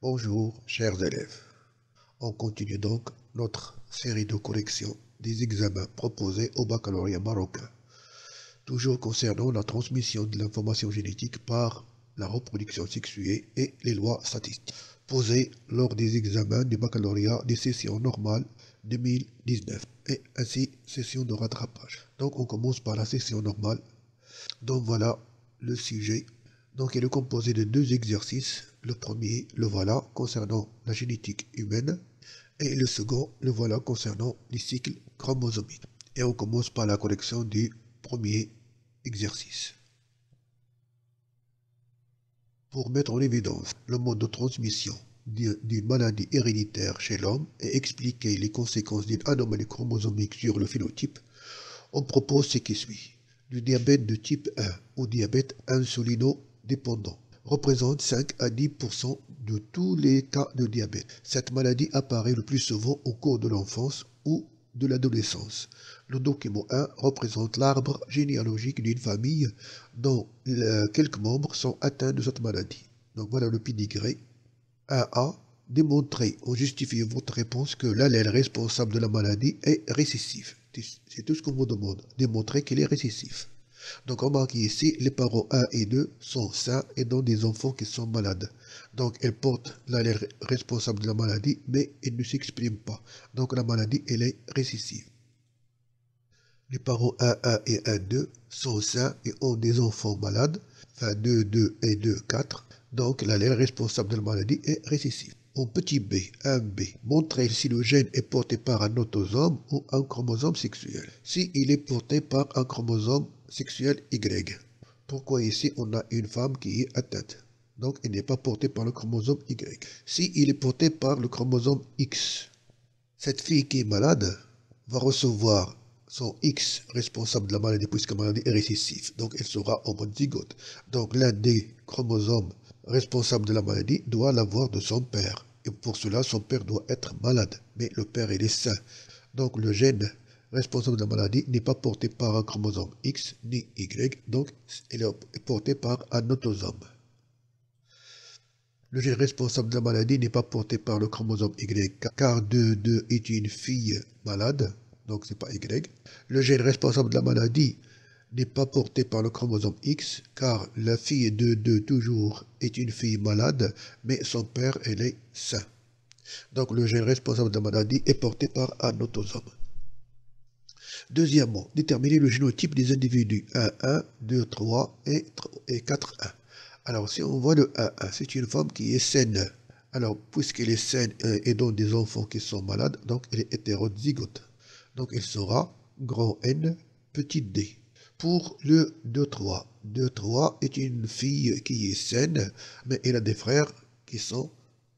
Bonjour, chers élèves. On continue donc notre série de corrections des examens proposés au baccalauréat marocain, toujours concernant la transmission de l'information génétique par la reproduction sexuée et les lois statistiques, posées lors des examens du baccalauréat des sessions normales 2019 et ainsi session de rattrapage. Donc on commence par la session normale. Donc voilà le sujet. Donc il est composé de deux exercices. Le premier, le voilà, concernant la génétique humaine, et le second, le voilà, concernant les cycles chromosomiques. Et on commence par la correction du premier exercice. Pour mettre en évidence le mode de transmission d'une maladie héréditaire chez l'homme et expliquer les conséquences d'une anomalie chromosomique sur le phénotype, on propose ce qui suit. Le diabète de type 1 ou diabète insulino-dépendant représente 5 à 10% de tous les cas de diabète. Cette maladie apparaît le plus souvent au cours de l'enfance ou de l'adolescence. Le document 1 représente l'arbre généalogique d'une famille dont quelques membres sont atteints de cette maladie. Donc voilà le pédigré. 1A. Démontrez ou justifiez votre réponse que l'allèle responsable de la maladie est récessif. C'est tout ce qu'on vous demande. Démontrer qu'il est récessif. Donc remarquez ici, les parents 1 et 2 sont sains et dont des enfants qui sont malades. Donc elles portent l'allèle responsable de la maladie, mais ils ne s'expriment pas. Donc la maladie, elle est récessive. Les parents 1 et 1,2 sont sains et ont des enfants malades, enfin 2 et 4. Donc l'allèle responsable de la maladie est récessif. En petit b, 1b, montrez si le gène est porté par un autosome ou un chromosome sexuel. Si il est porté par un chromosome sexuel Y. Pourquoi ici on a une femme qui est atteinte? Donc il n'est pas porté par le chromosome Y. Si il est porté par le chromosome X, cette fille qui est malade va recevoir son X responsable de la maladie puisque la maladie est récessive. Donc elle sera en mode zygote. Donc l'un des chromosomes responsable de la maladie doit l'avoir de son père. Et pour cela, son père doit être malade. Mais le père, il est sain. Donc le gène responsable de la maladie n'est pas porté par un chromosome X ni Y. Donc il est porté par un autosome. Le gène responsable de la maladie n'est pas porté par le chromosome Y, car 2 est une fille malade. Donc c'est pas Y. Le gène responsable de la maladie n'est pas porté par le chromosome X, car la fille de 2 toujours est une fille malade, mais son père, elle est sain. Donc le gène responsable de la maladie est porté par un autosome. Deuxièmement, déterminer le génotype des individus 1,1, 2,3 et 4,1. Alors si on voit le 1,1, c'est une femme qui est saine. Alors puisqu'elle est saine et donne des enfants qui sont malades, donc elle est hétérozygote. Donc elle sera grand N, petit d. Pour le 2,3, 2,3 est une fille qui est saine, mais elle a des frères qui sont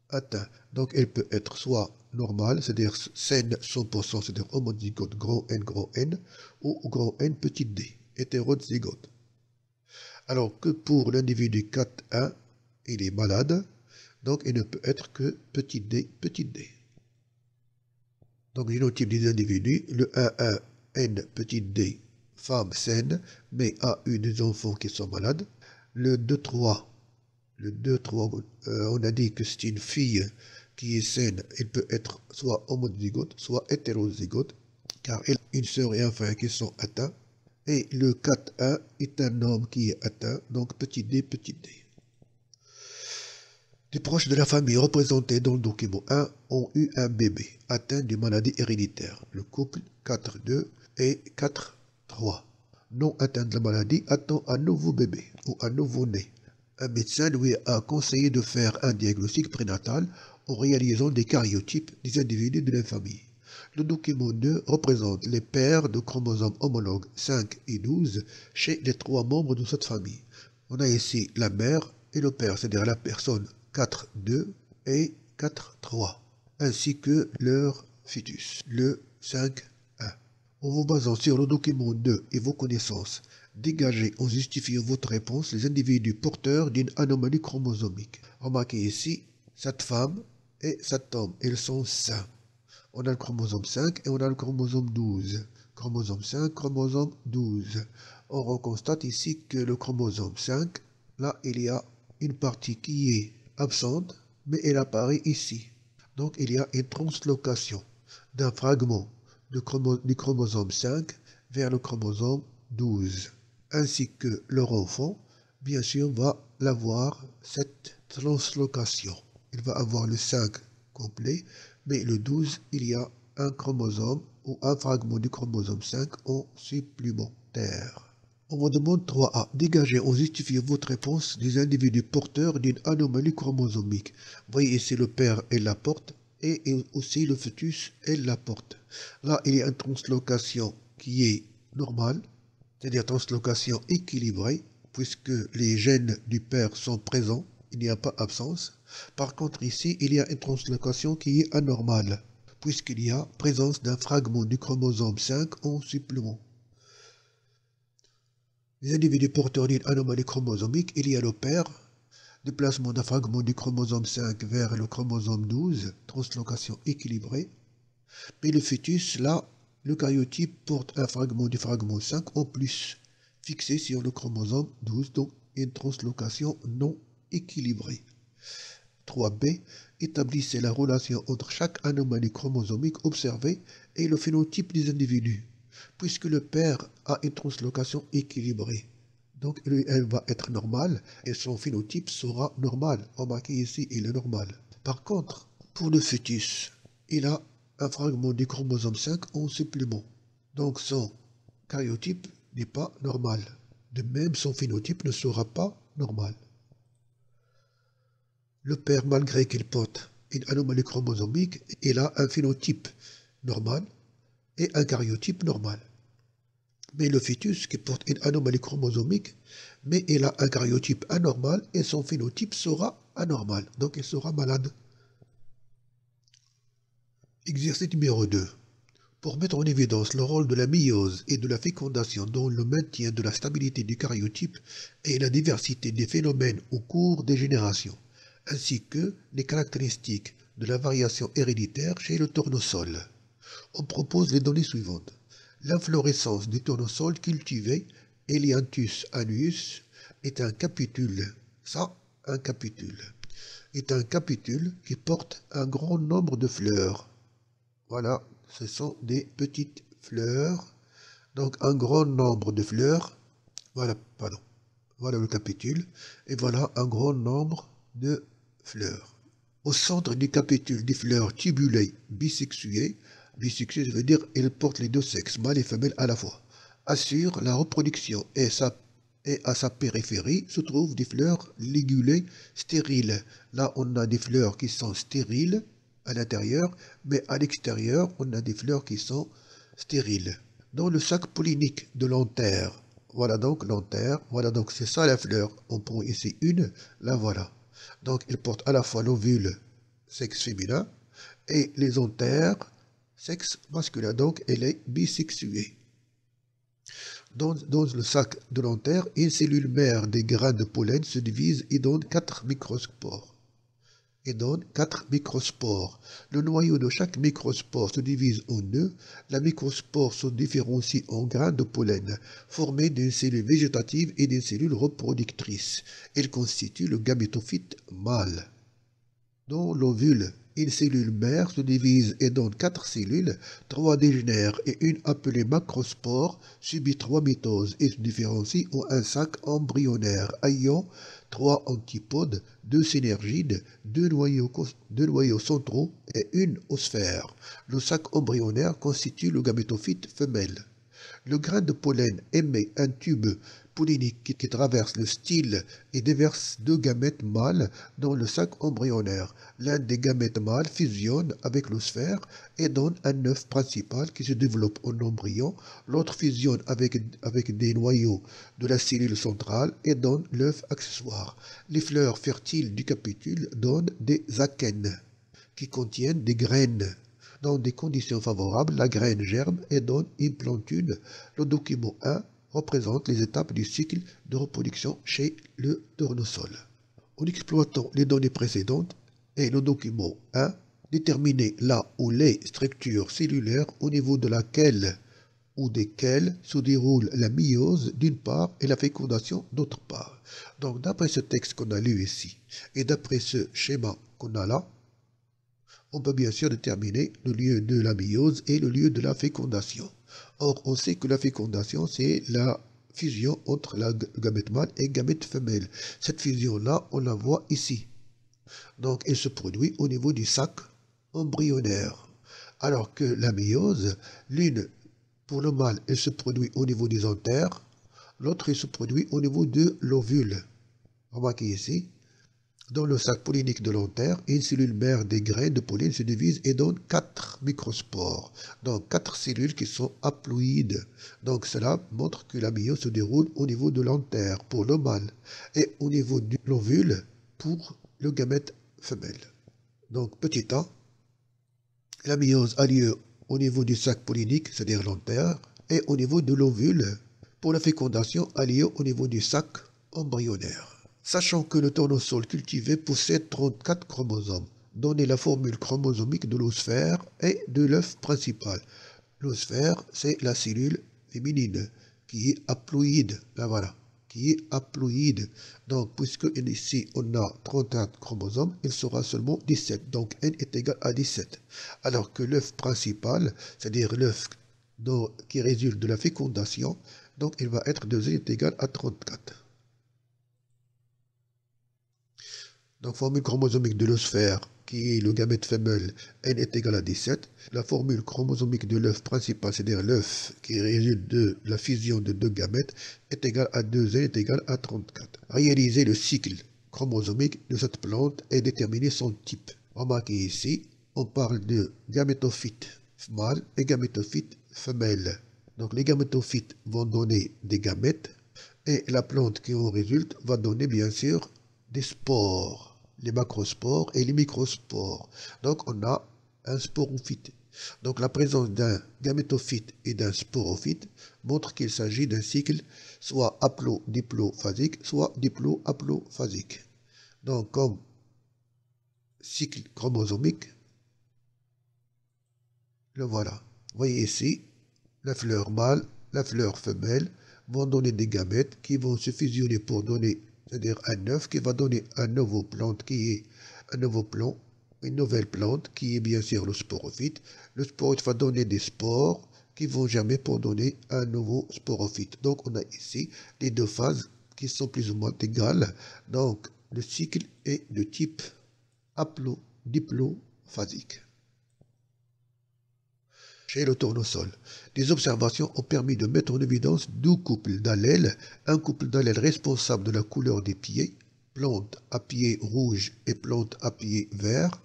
atteints. Donc elle peut être soit normale, c'est-à-dire saine 100%, c'est-à-dire homozygote grand N, ou grand N petit d, hétérozygote. Alors que pour l'individu 4,1, il est malade, donc il ne peut être que petit d. Donc génotype des individus, le 1,1 N petit d, femme saine, mais a eu des enfants qui sont malades. Le 2,3, on a dit que c'est une fille qui est saine, elle peut être soit homozygote, soit hétérozygote, car elle a une sœur et un frère qui sont atteints. Et le 4,1 est un homme qui est atteint, donc petit d. Les proches de la famille représentés dans le document 1 ont eu un bébé atteint d'une maladie héréditaire. Le couple 4,2 et 4,3. Non atteint de la maladie attend un nouveau bébé ou un nouveau-né. Un médecin lui a conseillé de faire un diagnostic prénatal en réalisant des karyotypes des individus de la famille. Le document 2 représente les paires de chromosomes homologues 5 et 12 chez les 3 membres de cette famille. On a ici la mère et le père, c'est-à-dire la personne 4,2 et 4,3, ainsi que leur fœtus, le 5,1. En vous basant sur le document 2 et vos connaissances, dégagez en justifiant votre réponse les individus porteurs d'une anomalie chromosomique. Remarquez ici, cette femme et cet homme, ils sont sains. On a le chromosome 5 et on a le chromosome 12. Chromosome 5, chromosome 12. Or, on constate ici que le chromosome 5, là, il y a une partie qui est absente mais elle apparaît ici. Donc il y a une translocation d'un fragment du chromosome 5 vers le chromosome 12, ainsi que leur enfant, bien sûr, va l'avoir cette translocation. Il va avoir le 5 complet, mais le 12, il y a un chromosome ou un fragment du chromosome 5 en supplémentaire. On vous demande 3A. Dégagez ou justifiez votre réponse des individus porteurs d'une anomalie chromosomique. Voyez ici le père et la porte, et aussi le fœtus et la porte. Là, il y a une translocation qui est normale, c'est-à-dire translocation équilibrée, puisque les gènes du père sont présents, il n'y a pas absence. Par contre, ici, il y a une translocation qui est anormale, puisqu'il y a présence d'un fragment du chromosome 5 en supplément. Les individus porteurs d'une anomalie chromosomique, il y a le père, déplacement d'un fragment du chromosome 5 vers le chromosome 12, translocation équilibrée. Mais le fœtus, là, le karyotype porte un fragment du fragment 5 en plus, fixé sur le chromosome 12, donc une translocation non équilibrée. 3b. Établissez la relation entre chaque anomalie chromosomique observée et le phénotype des individus, puisque le père a une translocation équilibrée. Donc elle va être normale et son phénotype sera normal. Remarquez ici, il est normal. Par contre, pour le fœtus, il a un fragment du chromosome 5 en supplément. Donc son karyotype n'est pas normal. De même, son phénotype ne sera pas normal. Le père, malgré qu'il porte une anomalie chromosomique, il a un phénotype normal et un karyotype normal. Mais le fœtus qui porte une anomalie chromosomique, mais il a un karyotype anormal et son phénotype sera anormal, donc il sera malade. Exercice numéro 2. Pour mettre en évidence le rôle de la méiose et de la fécondation dans le maintien de la stabilité du karyotype et la diversité des phénomènes au cours des générations, ainsi que les caractéristiques de la variation héréditaire chez le tournesol, on propose les données suivantes. L'inflorescence du tournesol cultivé, Helianthus annuus, est un capitule. Ça, un capitule. Est un capitule qui porte un grand nombre de fleurs. Voilà, ce sont des petites fleurs. Donc un grand nombre de fleurs. Voilà, pardon. Voilà le capitule. Et voilà un grand nombre de fleurs. Au centre du capitule des fleurs tubulées bisexuées, bisexuées, ça veut dire qu'elles portent les deux sexes, mâle et femelle à la fois, assure la reproduction et à sa périphérie se trouvent des fleurs ligulées stériles. Là, on a des fleurs qui sont stériles à l'intérieur, mais à l'extérieur, on a des fleurs qui sont stériles. Dans le sac pollinique de l'anthère, voilà donc l'anthère, voilà donc c'est ça la fleur. On prend ici une, la voilà. Donc, elle porte à la fois l'ovule, sexe féminin, et les anthères, sexe masculin. Donc, elle est bisexuée. Dans le sac de l'anthère, une cellule mère des grains de pollen se divise et donne 4 microspores. Le noyau de chaque microspore se divise en deux. La microspore se différencie en grains de pollen, formés d'une cellule végétative et d'une cellule reproductrice. Elle constitue le gamétophyte mâle. Dans l'ovule, une cellule mère se divise et donne 4 cellules, 3 dégénèrent et une appelée macrospore subit 3 mitoses et se différencie en un sac embryonnaire ayant 3 antipodes, 2 synergides, 2 noyaux centraux et une osphère. Le sac embryonnaire constitue le gamétophyte femelle. Le grain de pollen émet un tube pollinique qui traverse le style et déverse 2 gamètes mâles dans le sac embryonnaire. L'un des gamètes mâles fusionne avec l'osphère et donne un œuf principal qui se développe en embryon. L'autre fusionne avec des noyaux de la cellule centrale et donne l'œuf accessoire. Les fleurs fertiles du capitule donnent des akènes qui contiennent des graines. Dans des conditions favorables, la graine germe et donne une plantule. Le document 1 représente les étapes du cycle de reproduction chez le tournesol. En exploitant les données précédentes et le document 1, déterminez là où les structures cellulaires au niveau de laquelle ou desquelles se déroule la méiose d'une part et la fécondation d'autre part. Donc d'après ce texte qu'on a lu ici et d'après ce schéma qu'on a là, on peut bien sûr déterminer le lieu de la méiose et le lieu de la fécondation. Or, on sait que la fécondation, c'est la fusion entre la gamète mâle et gamète femelle. Cette fusion-là, on la voit ici. Donc, elle se produit au niveau du sac embryonnaire. Alors que la méiose, l'une, pour le mâle, elle se produit au niveau des anthères, l'autre, elle se produit au niveau de l'ovule. Remarquez ici, dans le sac pollinique de l'anther, une cellule mère des graines de pollen se divise et donne 4 microspores. Donc 4 cellules qui sont haploïdes. Donc cela montre que la méiose se déroule au niveau de l'anther pour le mâle et au niveau de l'ovule pour le gamète femelle. Donc petit a, la méiose a lieu au niveau du sac pollinique, c'est-à-dire l'anther, et au niveau de l'ovule pour la fécondation a lieu au niveau du sac embryonnaire. Sachant que le tournesol cultivé possède 34 chromosomes, donnez la formule chromosomique de l'oosphère et de l'œuf principal. L'oosphère, c'est la cellule féminine qui est haploïde. Là voilà, qui est haploïde. Donc, puisque ici on a 34 chromosomes, il sera seulement 17. Donc, n est égal à 17. Alors que l'œuf principal, c'est-à-dire l'œuf qui résulte de la fécondation, donc il va être de z est égal à 34. Donc, formule chromosomique de l'oosphère, qui est le gamète femelle, n est égal à 17. La formule chromosomique de l'œuf principal, c'est-à-dire l'œuf qui résulte de la fusion de deux gamètes, est égal à 2n est égal à 34. Réaliser le cycle chromosomique de cette plante et déterminer son type. Remarquez ici, on parle de gamétophyte mâle et gamétophyte femelle. Donc, les gamétophytes vont donner des gamètes et la plante qui en résulte va donner bien sûr des spores, les macrospores et les microspores. Donc on a un sporophyte. Donc la présence d'un gamétophyte et d'un sporophyte montre qu'il s'agit d'un cycle soit haplo-diplophasique, soit diplo-haplophasique. Donc comme cycle chromosomique, le voilà. Vous voyez ici, la fleur mâle, la fleur femelle vont donner des gamètes qui vont se fusionner pour donner, c'est-à-dire un œuf qui va donner un nouveau plante qui est un nouveau plant, une nouvelle plante qui est bien sûr le sporophyte. Le sporophyte va donner des spores qui vont germer pour donner un nouveau sporophyte. Donc on a ici les deux phases qui sont plus ou moins égales. Donc le cycle est de type haplo-diplophasique. Chez le tournesol, des observations ont permis de mettre en évidence deux couples d'allèles, un couple d'allèles responsable de la couleur des pieds, plante à pieds rouges et plante à pieds verts,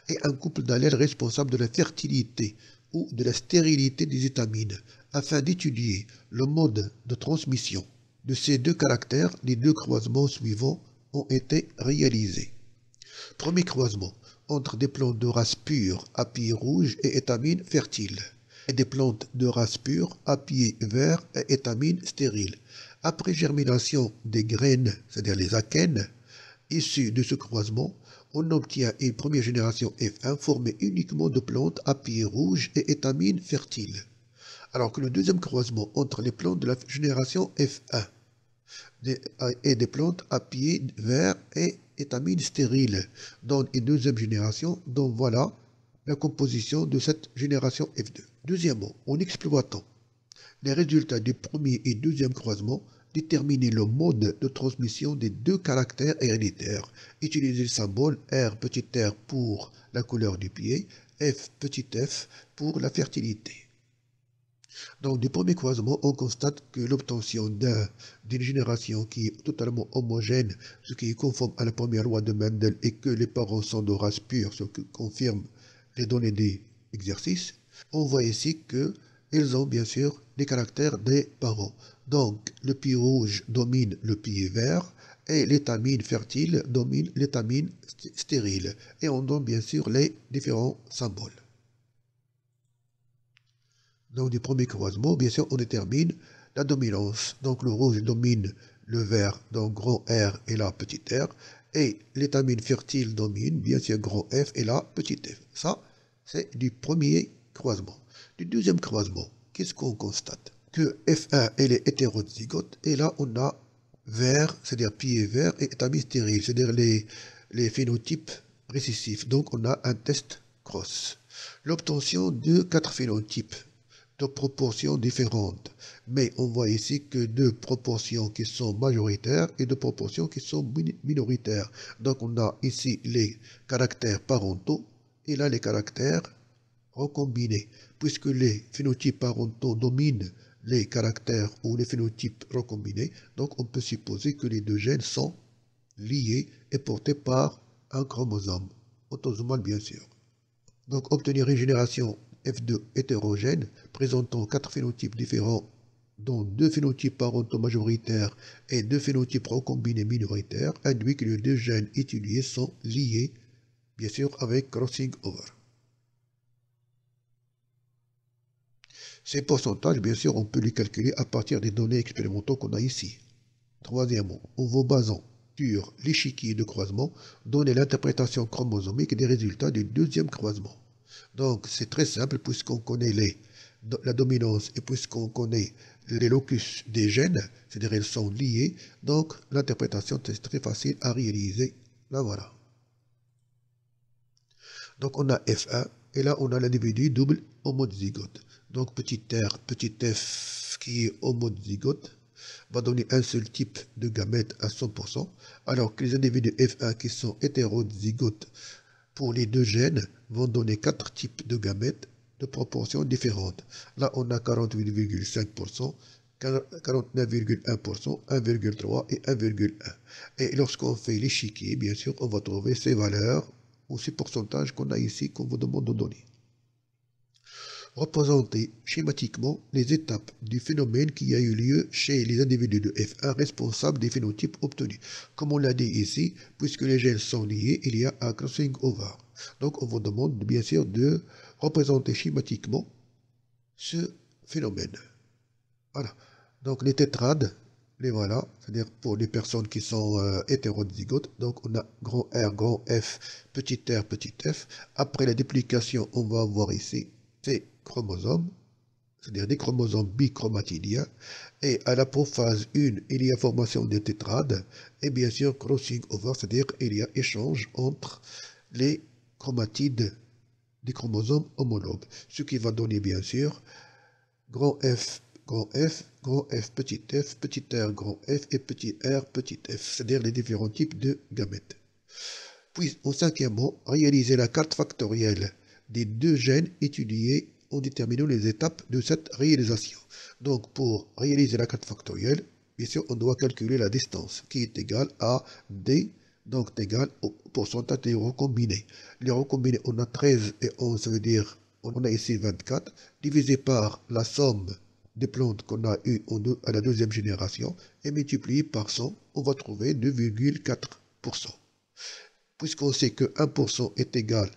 et un couple d'allèles responsable de la fertilité ou de la stérilité des étamines, afin d'étudier le mode de transmission. De ces deux caractères, les deux croisements suivants ont été réalisés. Premier croisement, entre des plantes de race pure à pieds rouges et étamines fertiles, et des plantes de race pure à pieds verts et étamines stériles. Après germination des graines, c'est-à-dire les akènes, issues de ce croisement, on obtient une première génération F1 formée uniquement de plantes à pieds rouges et étamines fertiles. Alors que le deuxième croisement entre les plantes de la génération F1 et des plantes à pieds verts et étamines stériles donne une deuxième génération, donc voilà la composition de cette génération F2. Deuxièmement, en exploitant les résultats du premier et deuxième croisement, déterminer le mode de transmission des deux caractères héréditaires. Utiliser le symbole R petit r pour la couleur du pied, F petit f pour la fertilité. Donc, du premier croisement, on constate que l'obtention d'une génération qui est totalement homogène, ce qui est conforme à la première loi de Mendel, et que les parents sont de race pure, ce que confirment les données des exercices, on voit ici qu'ils ont bien sûr les caractères des parents. Donc, le pied rouge domine le pied vert, et l'étamine fertile domine l'étamine stérile. Et on donne bien sûr les différents symboles. Donc, du premier croisement, bien sûr, on détermine la dominance. Donc, le rouge domine le vert, donc grand R et là petit r. Et l'étamine fertile domine, bien sûr, grand F et là petit f. Ça, c'est du premier croisement. Du deuxième croisement, qu'est-ce qu'on constate? Que F1, elle est hétérozygote. Et là, on a vert, c'est-à-dire pied vert, et étamine stérile, c'est-à-dire les phénotypes récessif. Donc on a un test cross. L'obtention de 4 phénotypes de proportions différentes. Mais on voit ici que deux proportions qui sont majoritaires et deux proportions qui sont minoritaires. Donc on a ici les caractères parentaux et là les caractères recombinés. Puisque les phénotypes parentaux dominent les caractères ou les phénotypes recombinés, donc on peut supposer que les deux gènes sont liés et portés par un chromosome, autosomal bien sûr. Donc obtenir une génération F2 hétérogène présentant 4 phénotypes différents, dont 2 phénotypes parentaux majoritaires et 2 phénotypes recombinés minoritaires, induit que les deux gènes étudiés sont liés, bien sûr, avec crossing over. Ces pourcentages, bien sûr, on peut les calculer à partir des données expérimentaux qu'on a ici. Troisièmement, en vous basant sur l'échiquier de croisement, donner l'interprétation chromosomique des résultats du deuxième croisement. Donc, c'est très simple puisqu'on connaît la dominance et puisqu'on connaît les locus des gènes, c'est-à-dire ils sont liés, donc l'interprétation est très facile à réaliser. Là, voilà. Donc, on a F1 et là, on a l'individu double homozygote. Donc, petit r, petit f qui est homozygote va donner un seul type de gamète à 100%, alors que les individus F1 qui sont hétérozygotes pour les deux gènes vont donner 4 types de gamètes de proportions différentes. Là, on a 48,5%, 49,1%, 1,3 et 1,1. Et lorsqu'on fait l'échiquier, bien sûr, on va trouver ces valeurs ou ces pourcentages qu'on a ici qu'on vous demande de donner. Représenter schématiquement les étapes du phénomène qui a eu lieu chez les individus de F1 responsables des phénotypes obtenus. Comme on l'a dit ici, puisque les gènes sont liés, il y a un crossing over. Donc on vous demande bien sûr de représenter schématiquement ce phénomène. Voilà. Donc les tétrades, les voilà, c'est-à-dire pour les personnes qui sont hétérozygotes. Donc on a grand R, grand F, petit r, petit f. Après la duplication, on va avoir ici ces chromosomes, c'est-à-dire des chromosomes bichromatidiens, et à la prophase 1, il y a formation des tétrades, et bien sûr crossing over, c'est-à-dire il y a échange entre les chromatides des chromosomes homologues, ce qui va donner bien sûr grand F, grand F, grand F, petit r, grand F et petit r, petit f, c'est-à-dire les différents types de gamètes. Puis, en cinquièmement, réaliser la carte factorielle des deux gènes étudiés en déterminant les étapes de cette réalisation. Donc, pour réaliser la carte factorielle, bien sûr, on doit calculer la distance, qui est égale à D, donc égale au pourcentage des recombinés. Les recombinés, on a 13 et 11, ça veut dire, on a ici 24, divisé par la somme des plantes qu'on a eues à la deuxième génération, et multiplié par 100, on va trouver 2,4%. Puisqu'on sait que 1% est égal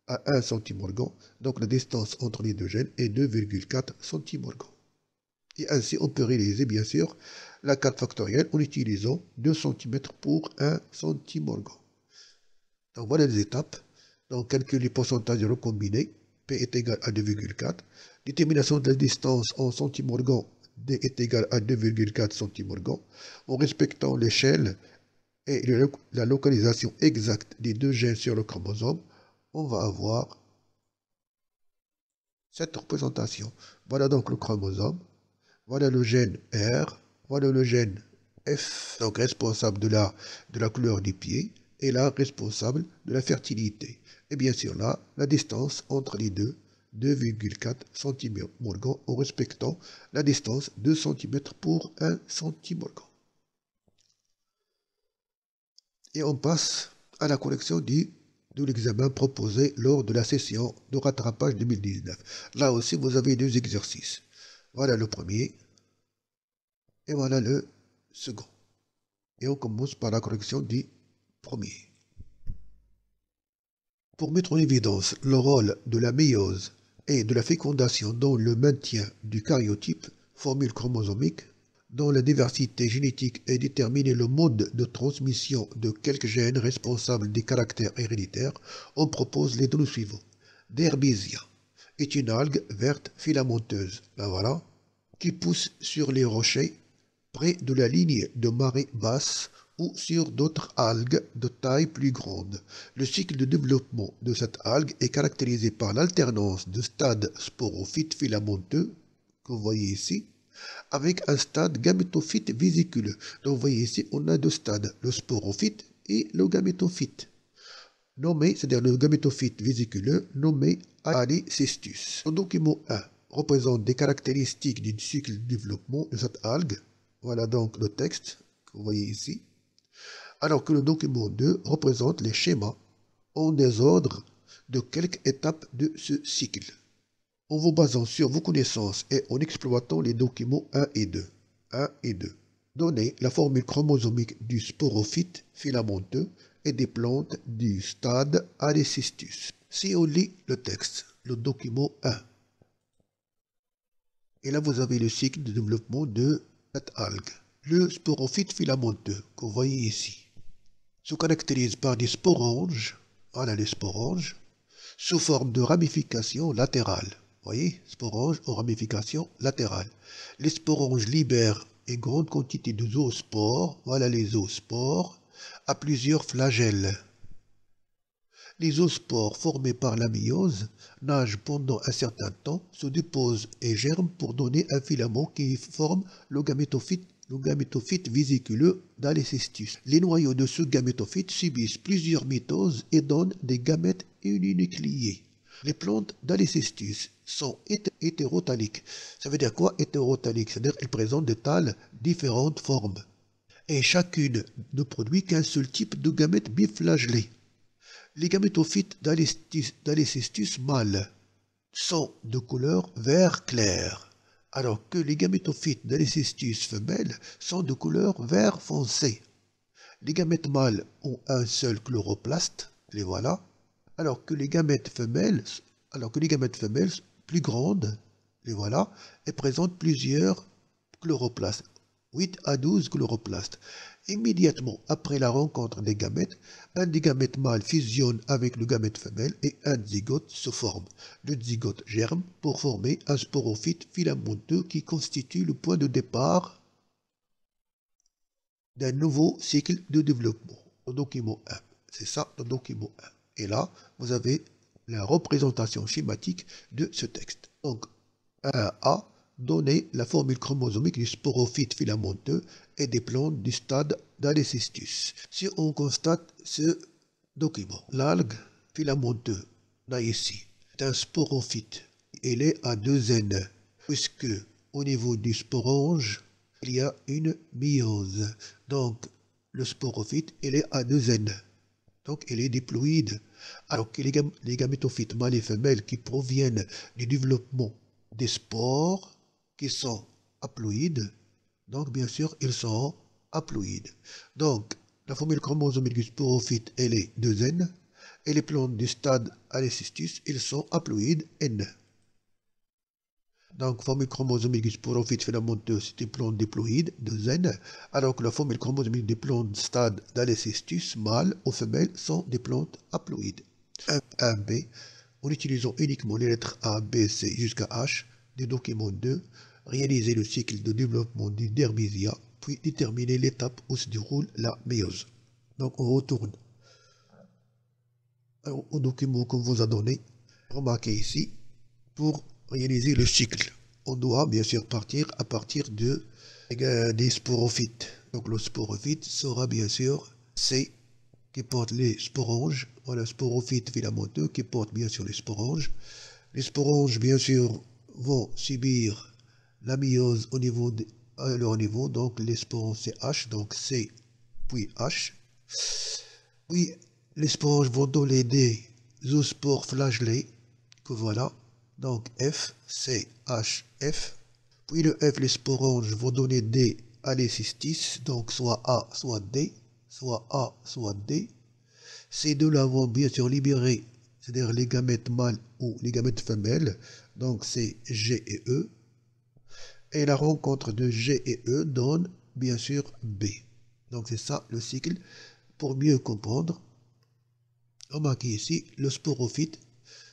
à 1 centimorgan, donc la distance entre les deux gènes est 2,4 centimorgan. Et ainsi, on peut réaliser, bien sûr, la carte factorielle en utilisant 2 cm pour 1 centimorgan. Donc voilà les étapes. Donc calcul du pourcentage recombiné, P est égal à 2,4. Détermination de la distance en centimorgan, D est égal à 2,4 centimorgan. En respectant l'échelle et la localisation exacte des deux gènes sur le chromosome, on va avoir cette représentation. Voilà donc le chromosome, voilà le gène R, voilà le gène F, donc responsable de la couleur des pieds, et là, responsable de la fertilité. Et bien sûr là, la distance entre les deux, 2,4 centimorgan, en respectant la distance 2 cm pour 1 centimorgan. Et on passe à la correction de l'examen proposé lors de la session de rattrapage 2019. Là aussi, vous avez deux exercices. Voilà le premier et voilà le second. Et on commence par la correction du premier. Pour mettre en évidence le rôle de la méiose et de la fécondation dans le maintien du karyotype, formule chromosomique, dont la diversité génétique est déterminée le mode de transmission de quelques gènes responsables des caractères héréditaires, on propose les données suivantes. D'Herbisia est une algue verte filamenteuse, la voilà, qui pousse sur les rochers près de la ligne de marée basse ou sur d'autres algues de taille plus grande. Le cycle de développement de cette algue est caractérisé par l'alternance de stades sporophytes filamenteux, que vous voyez ici, avec un stade gamétophyte vésiculeux. Donc vous voyez ici, on a deux stades, le sporophyte et le gamétophyte. Nommé, c'est-à-dire le gamétophyte vésiculeux, nommé Alecystus. Le document 1 représente des caractéristiques du cycle de développement de cette algue. Voilà donc le texte que vous voyez ici. Alors que le document 2 représente les schémas en désordre de quelques étapes de ce cycle. En vous basant sur vos connaissances et en exploitant les documents 1 et 2. 1 et 2. Donnez la formule chromosomique du sporophyte filamenteux et des plantes du stade Alecystus. Si on lit le texte, le document 1, et là vous avez le cycle de développement de cette algue. Le sporophyte filamenteux que vous voyez ici se caractérise par des sporanges, voilà les sporanges, sous forme de ramification latérale. Vous voyez, sporanges aux ramifications latérales. Les sporanges libèrent une grande quantité de zoospores, voilà les zoospores, à plusieurs flagelles. Les zoospores formés par la méiose nagent pendant un certain temps, se déposent et germent pour donner un filament qui forme le gamétophyte vésiculeux d'Alecystus. Les noyaux de ce gamétophyte subissent plusieurs mitoses et donnent des gamètes uninucléés. Les plantes d'Alecystus sont hétérotaliques. Ça veut dire quoi hétérotalique? C'est-à-dire qu'elles présentent de tales différentes formes. Et chacune ne produit qu'un seul type de gamètes biflagellés. Les gamétophytes d'Alecystus mâles sont de couleur vert clair, alors que les gamétophytes d'Alecystus femelles sont de couleur vert foncé. Les gamètes mâles ont un seul chloroplaste, les voilà, alors que les gamètes femelles plus grandes, les voilà, et présentent plusieurs chloroplastes, 8 à 12 chloroplastes. Immédiatement après la rencontre des gamètes, un des gamètes mâles fusionne avec le gamète femelle et un zygote se forme. Le zygote germe pour former un sporophyte filamenteux qui constitue le point de départ d'un nouveau cycle de développement. Le document 1. C'est ça le document 1. Et là, vous avez la représentation schématique de ce texte. Donc, 1A, donner la formule chromosomique du sporophyte filamenteux et des plantes du stade d'Alecystus. Si on constate ce document, l'algue filamenteux, là ici, est un sporophyte. Il est à 2 N, puisque au niveau du sporange, il y a une méiose. Donc, le sporophyte, il est à 2 N. Donc, il est diploïde. Alors que les gamétophytes mâles et femelles qui proviennent du développement des spores, qui sont haploïdes, donc bien sûr, ils sont haploïdes. Donc, la formule chromosomique du sporophyte, elle est 2N, et les plantes du stade Alecystus, ils sont haploïdes N. Donc, formule chromosomique du sporophyte filamenteux, c'est une plante diploïde, 2N, alors que la formule chromosomique des plantes du stade d'Alecystus, mâles ou femelles, sont des plantes haploïdes. 1B, en utilisant uniquement les lettres A, B, C jusqu'à H, du document 2, réaliser le cycle de développement du dermisia, puis déterminer l'étape où se déroule la méiose. Donc on retourne au document qu'on vous a donné. Remarquez ici, pour réaliser le cycle, on doit bien sûr partir à partir des sporophytes. Donc le sporophyte sera bien sûr C qui porte les sporanges, voilà, sporophyte filamenteux qui porte bien sûr les sporanges. Les sporanges, bien sûr, vont subir la méiose à leur niveau, donc les sporanges c'est H, donc C puis H. Puis les sporanges vont donner des zoospores flagellés, que voilà, donc F, C, H, F. Puis le F, les sporanges vont donner des Alecystus, donc soit A, soit D, soit A, soit D. Ces deux-là vont bien sûr libérer, c'est-à-dire les gamètes mâles ou les gamètes femelles, donc c'est G et E. Et la rencontre de G et E donne bien sûr B. Donc c'est ça le cycle. Pour mieux comprendre, remarquez ici le sporophyte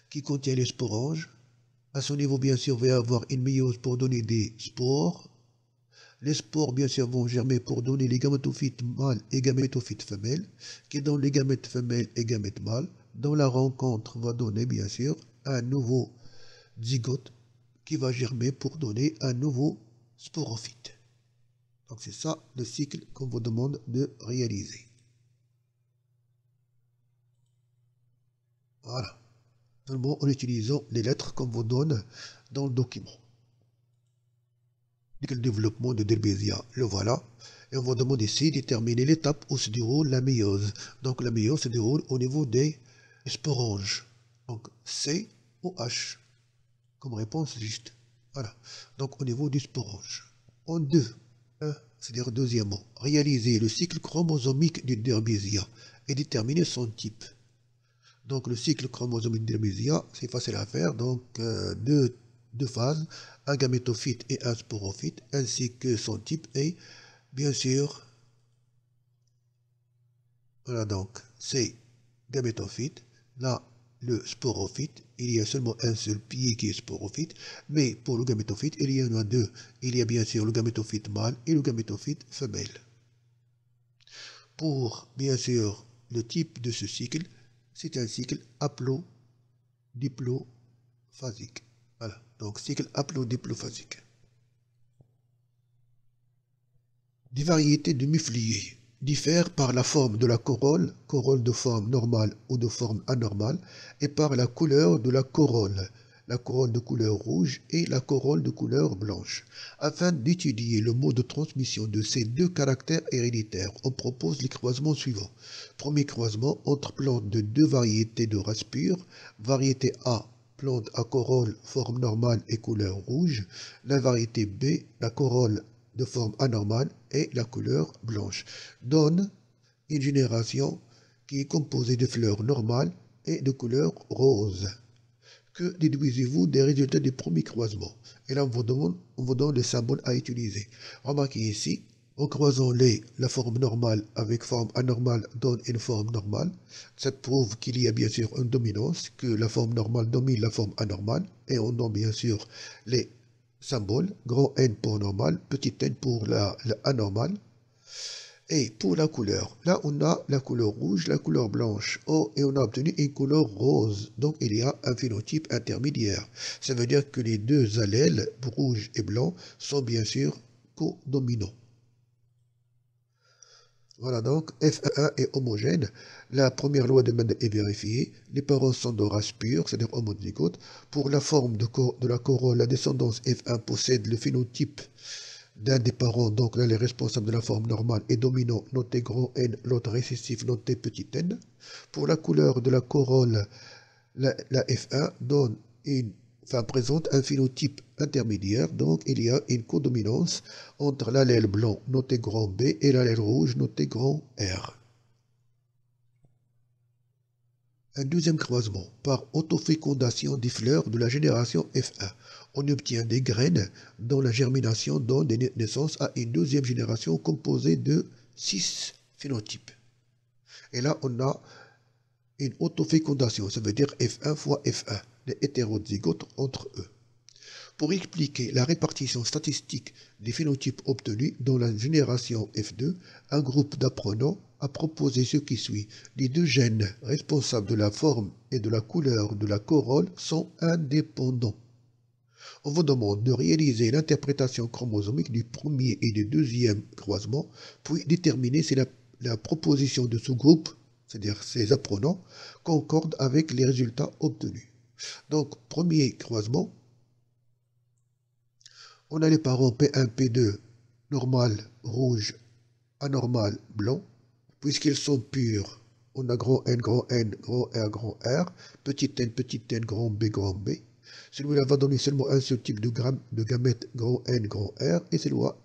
qui contient les sporanges. À son niveau, bien sûr, il va y avoir une méiose pour donner des spores. Les spores, bien sûr, vont germer pour donner les gamétophytes mâles et gamétophytes femelles, qui donnent les gamètes femelles et gamètes mâles. Dans la rencontre, va donner, bien sûr, un nouveau zygote qui va germer pour donner un nouveau sporophyte. Donc c'est ça le cycle qu'on vous demande de réaliser. Voilà. Seulement en utilisant les lettres qu'on vous donne dans le document. Le développement de Delbezia, le voilà. Et on vous demande ici de déterminer l'étape où se déroule la méiose. Donc la méiose se déroule au niveau des sporanges. Donc C ou H. Comme réponse juste. Voilà. Donc au niveau du sporange. En deux, c'est-à-dire deuxièmement, réaliser le cycle chromosomique du Delbezia et déterminer son type. Donc le cycle chromosomique de Delbezia, c'est facile à faire. Donc deux phases, un gamétophyte et un sporophyte, ainsi que son type et bien sûr, voilà donc, c'est gamétophyte. Là, le sporophyte, il y a seulement un seul pied qui est sporophyte, mais pour le gamétophyte, il y en a deux. Il y a bien sûr le gamétophyte mâle et le gamétophyte femelle. Pour, bien sûr, le type de ce cycle, c'est un cycle haplodiplophasique. Voilà, donc cycle haplodiplophasique. Des variétés de mufliers diffèrent par la forme de la corolle, corolle de forme normale ou de forme anormale, et par la couleur de la corolle de couleur rouge et la corolle de couleur blanche. Afin d'étudier le mode de transmission de ces deux caractères héréditaires, on propose les croisements suivants. Premier croisement entre plantes de deux variétés de race pure, variété A, plante à corolle, forme normale et couleur rouge, la variété B, la corolle de forme anormale et la couleur blanche, donne une génération qui est composée de fleurs normales et de couleur rose. Que déduisez-vous des résultats du premier croisement? Et là, on vous donne les symboles à utiliser. Remarquez ici, en croisant la forme normale avec forme anormale donne une forme normale. Ça prouve qu'il y a bien sûr une dominance, que la forme normale domine la forme anormale. Et on donne bien sûr les symboles, grand N pour normal, petit n pour la anormale. Et pour la couleur, là on a la couleur rouge, la couleur blanche. Oh, et on a obtenu une couleur rose. Donc il y a un phénotype intermédiaire. Ça veut dire que les deux allèles, rouge et blanc, sont bien sûr codominants. Voilà donc, F1 est homogène. La première loi de Mendel est vérifiée. Les parents sont de race pure, c'est-à-dire homozygote. Pour la forme de la corolle, la descendance F1 possède le phénotype d'un des parents, donc l'un est responsable de la forme normale et dominant, noté grand N, l'autre récessif, noté petit n. Pour la couleur de la corolle, la F1 présente un phénotype intermédiaire, donc il y a une codominance entre l'allèle blanc, noté grand B, et l'allèle rouge, noté grand R. Un deuxième croisement, par autofécondation des fleurs de la génération F1. On obtient des graines dont la germination donne naissance à une deuxième génération composée de 6 phénotypes. Et là, on a une autofécondation, ça veut dire F1 fois F1, les hétérozygotes entre eux. Pour expliquer la répartition statistique des phénotypes obtenus dans la génération F2, un groupe d'apprenants a proposé ce qui suit. Les deux gènes responsables de la forme et de la couleur de la corolle sont indépendants. On vous demande de réaliser l'interprétation chromosomique du premier et du deuxième croisement, puis déterminer si la proposition de ce groupe, c'est-à-dire ces apprenants, concorde avec les résultats obtenus. Donc, premier croisement, on a les parents P1, P2, normal, rouge, anormal, blanc. Puisqu'ils sont purs, on a grand N, grand R, petit n, grand B. Celui-là va donner seulement un seul type de gamète, grand N, grand R, et celui-là,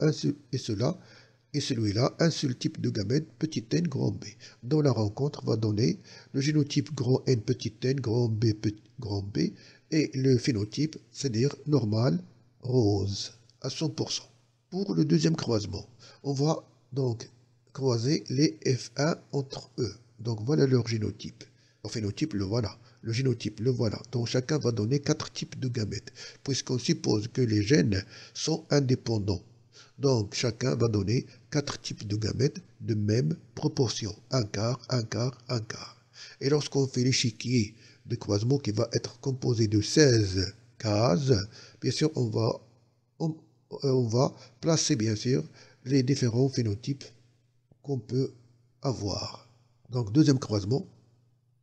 un seul type de gamète, petit n, grand B. Dans la rencontre, va donner le génotype grand N, petit n, grand B, et le phénotype, c'est-à-dire normal, rose, à 100%. Pour le deuxième croisement, on va donc croiser les F1 entre eux. Donc voilà leur génotype. Leur phénotype, le voilà. Le génotype, le voilà. Donc chacun va donner 4 types de gamètes, puisqu'on suppose que les gènes sont indépendants. Donc, chacun va donner 4 types de gamètes de même proportion. Un quart, un quart, un quart. Et lorsqu'on fait l'échiquier de croisement qui va être composé de 16 cases, bien sûr, on va placer, bien sûr, les différents phénotypes qu'on peut avoir. Donc, deuxième croisement,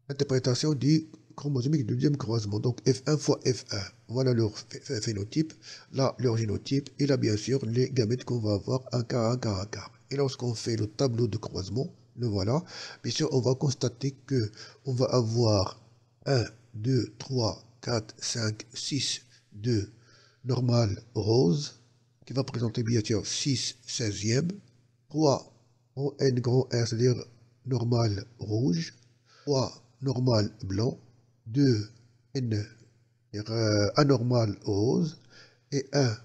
interprétation du chromosomique du deuxième croisement. Donc, F1 fois F1. Voilà leur phénotype, là, leur génotype, et là, bien sûr, les gamètes qu'on va avoir, un quart, un quart, un quart. Et lorsqu'on fait le tableau de croisement, le voilà, bien sûr, on va constater que on va avoir 1, 2, 3, 4, 5, 6 de normal rose, qui va présenter bien sûr 6 16e, 3 en N grand R, c'est-à-dire normal rouge, 3 normal blanc, 2 N anormal rose, et 1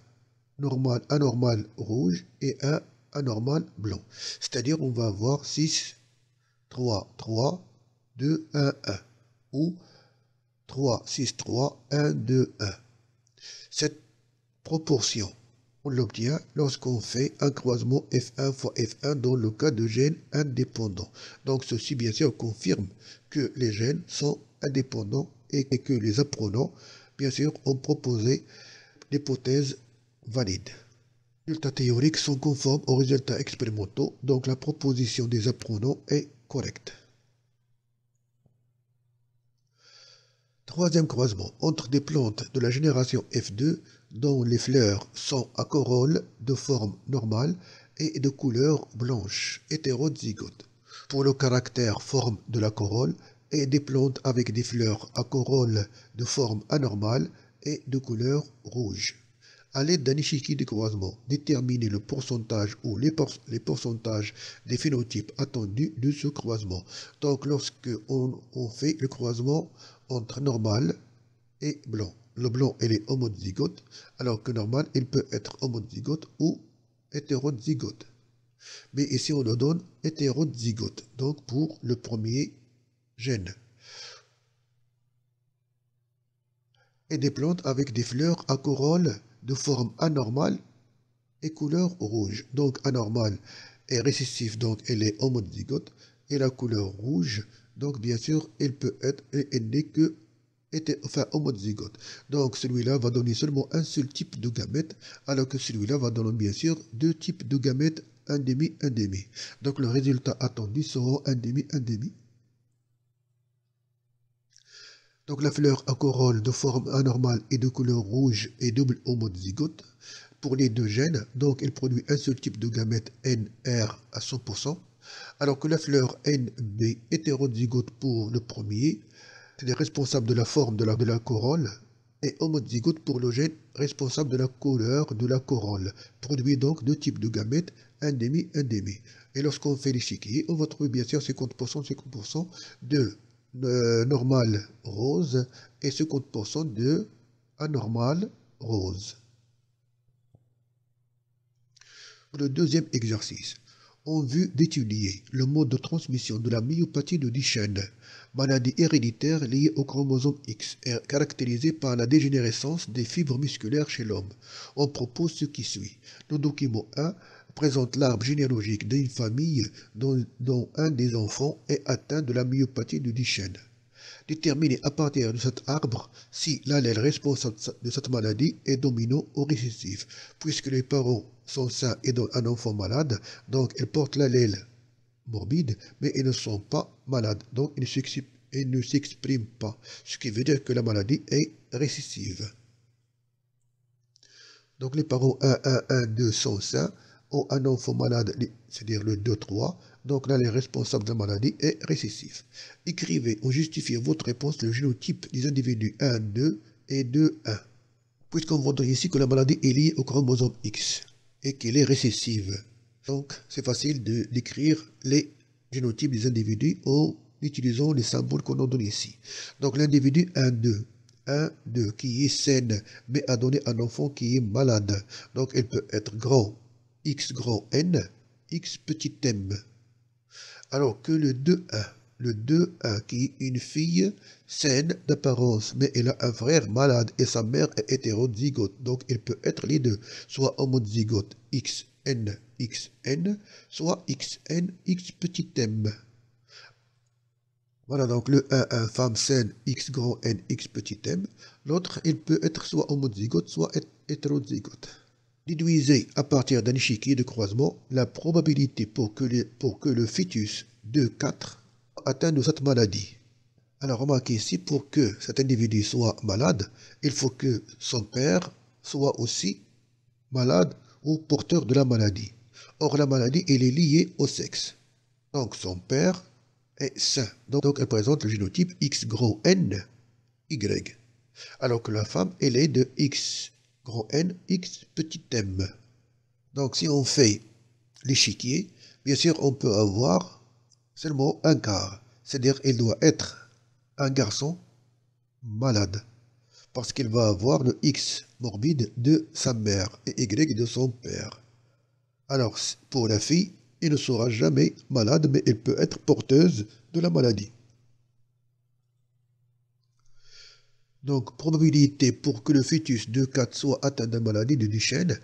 normal anormal rouge, et 1 anormal blanc. C'est-à-dire on va avoir 6, 3, 3, 2, 1, 1, ou 3, 6, 3, 1, 2, 1. Cette proportion, on l'obtient lorsqu'on fait un croisement F1 fois F1 dans le cas de gènes indépendants. Donc ceci bien sûr confirme que les gènes sont indépendants et que les apprenants bien sûr ont proposé l'hypothèse valide. Les résultats théoriques sont conformes aux résultats expérimentaux, donc la proposition des apprenants est correcte. Troisième croisement, entre des plantes de la génération F2 dont les fleurs sont à corolle de forme normale et de couleur blanche, hétérozygote. Pour le caractère forme de la corolle, et des plantes avec des fleurs à corolle de forme anormale et de couleur rouge. À l'aide d'un échiquier de croisement, déterminer le pourcentage ou les pourcentages des phénotypes attendus de ce croisement. Donc lorsque on fait le croisement entre normal et blanc. Le blanc, il est homozygote, alors que normal, il peut être homozygote ou hétérozygote. Mais ici, on le donne hétérozygote, donc pour le premier gène. Et des plantes avec des fleurs à corolle de forme anormale et couleur rouge. Donc anormal est récessif, donc elle est homozygote. Et la couleur rouge, donc bien sûr, elle peut être, elle n'est que homozygote. Donc celui-là va donner seulement un seul type de gamète, alors que celui-là va donner bien sûr deux types de gamètes, un demi, un demi. Donc le résultat attendu sera un demi, un demi. Donc la fleur à corolle de forme anormale et de couleur rouge est double homozygote pour les deux gènes, donc elle produit un seul type de gamète NR à 100%, alors que la fleur NB hétérozygote pour le premier, c'est-à-dire responsable de la forme de la corolle, et homozygote pour le gène responsable de la couleur de la corolle, produit donc deux types de gamètes, un demi, un demi. Et lorsqu'on fait l'échiquier, on va trouver bien sûr 50%, 50% de normal rose et 50% de anormal rose. Pour le deuxième exercice, en vue d'étudier le mode de transmission de la myopathie de Duchenne, maladie héréditaire liée au chromosome X, est caractérisée par la dégénérescence des fibres musculaires chez l'homme. On propose ce qui suit. Le document 1 présente l'arbre généalogique d'une famille dont un des enfants est atteint de la myopathie de Duchenne. Déterminer à partir de cet arbre si l'allèle responsable de cette maladie est dominant ou récessif. Puisque les parents sont sains et donnent un enfant malade, donc ils portent l'allèle morbide, mais ils ne sont pas malades, donc ils ne s'expriment pas, ce qui veut dire que la maladie est récessive. Donc les parents 1, 1, 1, 2 sont sains, ont un enfant malade, c'est-à-dire le 2, 3, donc là, les responsables de la maladie est récessif. Écrivez ou justifiez votre réponse le génotype des individus 1, 2 et 2, 1. Puisqu'on voit ici que la maladie est liée au chromosome X et qu'elle est récessive. Donc, c'est facile d'écrire les génotypes des individus en utilisant les symboles qu'on a donnés ici. Donc, l'individu 1, 2. 1, 2, qui est saine, mais a donné un enfant qui est malade. Donc, elle peut être grand, X grand N, X petit m. Alors que le 2-1 qui est une fille saine d'apparence, mais elle a un frère malade et sa mère est hétérozygote, donc il peut être les deux, soit homozygote XN xn, xn, soit xn, x petit m. Voilà, donc le 1 femme saine, x grand N, x petit m. L'autre, il peut être soit homozygote, soit hétérozygote. Déduisez à partir d'un échiquier de croisement la probabilité pour que le fœtus de 4 atteigne de cette maladie. Alors remarquez ici, pour que cet individu soit malade, il faut que son père soit aussi malade ou porteur de la maladie. Or, la maladie, elle est liée au sexe. Donc, son père est sain. Donc, elle présente le génotype X grand N, Y. Alors que la femme, elle est de X grand N, X petit m. Donc, si on fait l'échiquier, bien sûr, on peut avoir seulement un quart. C'est-à-dire, il doit être un garçon malade. Parce qu'il va avoir le X morbide de sa mère et Y de son père. Alors, pour la fille, elle ne sera jamais malade, mais elle peut être porteuse de la maladie. Donc, probabilité pour que le fœtus de 4 soit atteint de la maladie de Duchenne,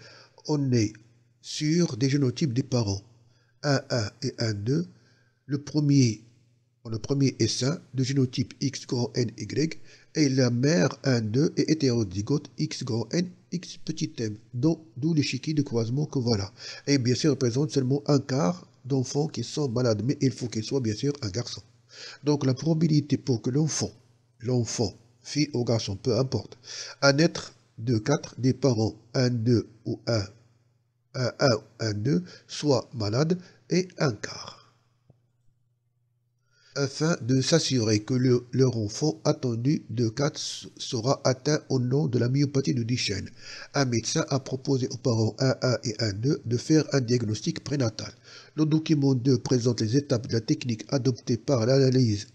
on est sur des génotypes des parents. 1,1 et 1,2. Le premier est sain, de génotype X grand N, Y, et la mère 1,2 est hétérozygote X grand N, X petit m, d'où l'échiquier de croisement que voilà. Et bien sûr, représente seulement un quart d'enfants qui sont malades, mais il faut qu'il soit bien sûr un garçon. Donc la probabilité pour que l'enfant, fille ou garçon, peu importe, à naître de 4 des parents 1,2 ou 1,2 soit malade est un quart. Afin de s'assurer que leur enfant attendu de 4 sera atteint au nom de la myopathie de Duchenne. Un médecin a proposé aux parents 1,1 et 1,2 de faire un diagnostic prénatal. Le document 2 présente les étapes de la technique adoptée par l'analyse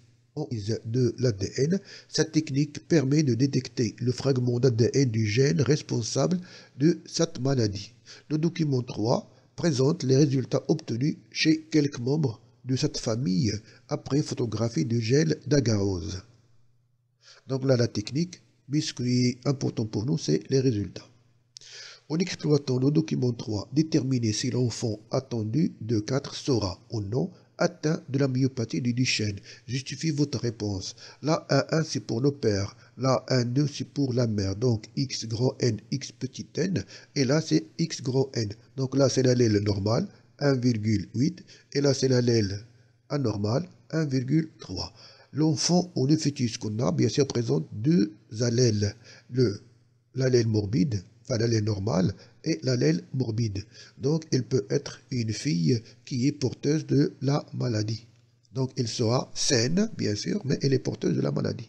de l'ADN. Cette technique permet de détecter le fragment d'ADN du gène responsable de cette maladie. Le document 3 présente les résultats obtenus chez quelques membres de cette famille après photographie de gel d'agarose. Donc là, la technique, mais ce qui est important pour nous, c'est les résultats. En exploitant le document 3, déterminer si l'enfant attendu de 4 sera ou non atteint de la myopathie du Duchenne. Justifiez votre réponse. Là, 1,1 c'est pour le père. Là, 1,2 c'est pour la mère. Donc, X grand N, X petit n. Et là, c'est X grand N. Donc là, c'est l'allèle normal, 1,8. Et là, c'est l'allèle anormal, 1,3. L'enfant ou le fœtus qu'on a, bien sûr, présente deux allèles. L'allèle morbide, enfin l'allèle normal, et l'allèle morbide. Donc, elle peut être une fille qui est porteuse de la maladie. Donc, elle sera saine, bien sûr, mais elle est porteuse de la maladie.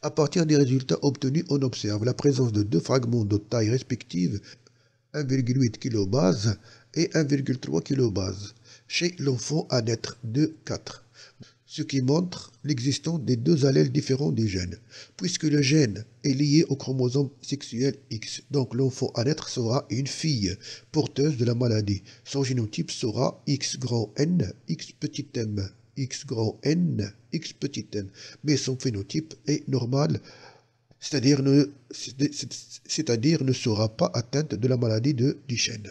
À partir des résultats obtenus, on observe la présence de deux fragments de taille respective, 1,8 kb et 1,3 kb, chez l'enfant à naître de 4. Ce qui montre l'existence des deux allèles différents des gènes, puisque le gène est lié au chromosome sexuel X. Donc l'enfant à naître sera une fille porteuse de la maladie. Son génotype sera X grand N, X petit m, X grand N, X petit m. Mais son phénotype est normal, c'est-à-dire ne sera pas atteinte de la maladie de Duchenne.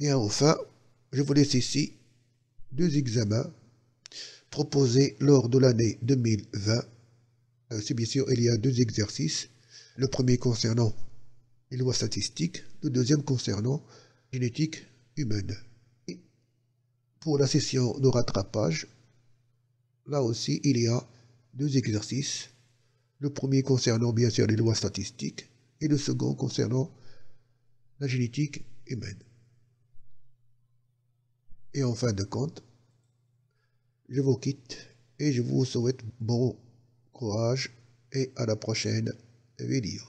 Et enfin, je vous laisse ici deux examens proposés lors de l'année 2020. C'est bien sûr, il y a deux exercices. Le premier concernant les lois statistiques, le deuxième concernant la génétique humaine. Et pour la session de rattrapage, là aussi, il y a deux exercices. Le premier concernant bien sûr les lois statistiques et le second concernant la génétique humaine. Et en fin de compte, je vous quitte et je vous souhaite bon courage et à la prochaine vidéo.